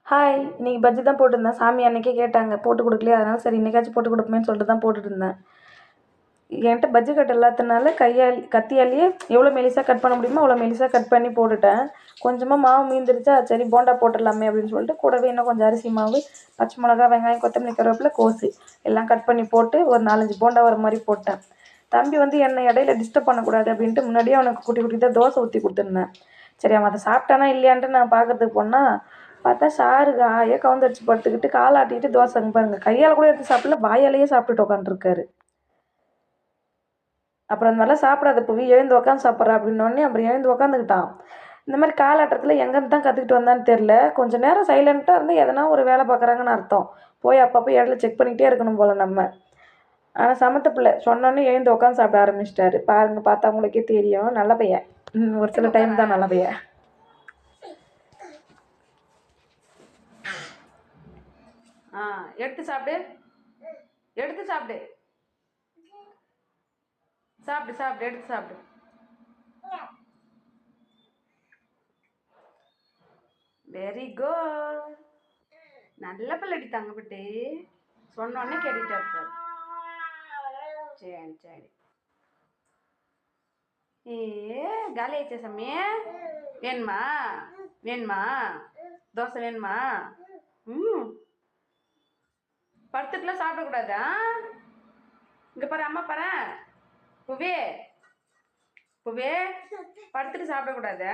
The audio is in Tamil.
ஹாய்! இன்னைக்கு பஜ்ஜி தான் போட்டிருந்தேன். சாமி அன்னைக்கே கேட்டாங்க. போட்டு குடுக்கலையா? அதனால சரி இன்னைக்காச்சும் போட்டு குடுப்போமேன்னு சொல்லிட்டு தான் போட்டுட்ருந்தேன். என்கிட்ட பஜ்ஜி கட்டர் இல்லாததுனால கத்தியாலேயே எவ்வளோ மெலிசா கட் பண்ண முடியுமோ அவ்வளோ மெலிசா கட் பண்ணி போட்டுட்டேன். கொஞ்சமாக மாவு மீந்துருச்சா, சரி போண்டா போட்டுடலாமே அப்படின்னு சொல்லிட்டு கூடவே இன்னும் கொஞ்சம் அரிசி மாவு, பச்சை மிளகா, வெங்காயம், கொத்தமல்லி, கருவேப்பிலை, கோஸு எல்லாம் கட் பண்ணி போட்டு ஒரு 4, 5 போண்டா வர மாதிரி போட்டேன். தம்பி வந்து என்னை இடையில டிஸ்டர்ப் பண்ணக்கூடாது அப்படின்ட்டு முன்னாடியே அவனுக்கு குட்டி குட்டி தான் தோசை ஊற்றி கொடுத்துருந்தேன். சரி அவன் அதை சாப்பிட்டானா இல்லையான்ட்டு நான் பார்க்கறதுக்கு போனால் பார்த்தா சாரு காயே கவுந்தடிச்சு படுத்துக்கிட்டு காலாட்டிட்டு தோசைங்க பாருங்கள், கையால் கூட எடுத்து சாப்பிடல, வாயாலேயே சாப்பிட்டுட்டு உட்காந்துருக்காரு. அப்புறம் அந்த மாதிரிலாம் சாப்பிடாத புவி, எழுந்து உட்காந்து சாப்பிட்றா அப்படின்னோடனே அப்புறம் எழுந்து உட்காந்துக்கிட்டான். இந்த மாதிரி காலாட்டத்தில் எங்கேருந்து தான் கற்றுக்கிட்டு வந்தான்னு தெரில. கொஞ்சம் நேரம் சைலண்ட்டாக இருந்து எதனா ஒரு வேலை பார்க்குறாங்கன்னு அர்த்தம். போய் அப்பப்போ இடத்துல செக் பண்ணிக்கிட்டே இருக்கணும் போல் நம்ம. ஆனால் சமத்த பிள்ளை, சொன்னோன்னே எழுந்து உட்காந்து சாப்பிட ஆரம்பிச்சிட்டாரு. பாருங்கள், பார்த்தா உங்களுக்கே தெரியும், நல்ல பையன். ஒரு சில டைம் தான் நல்ல பையன். எடுத்து சாப்பிடு, எடுத்து சாப்பிடு, சாப்பிடு சாப்பிடு, எடுத்து சாப்பிடு. Very good. நல்ல பிள்ளடி தங்கப்பட்டு, சொன்னோடனே கேட்டுட்டே இருப்பார். சரி சரி. ஏ காலி ஆயிடுச்சா சாமி? வேணுமா? வேணுமா? தோசை வேணுமா? படுத்துட்டுலாம் சாப்பிடக்கூடாதா? இங்கே பாரு, அம்மா பாரு. புவே, புவே, படுத்துட்டு சாப்பிடக்கூடாது.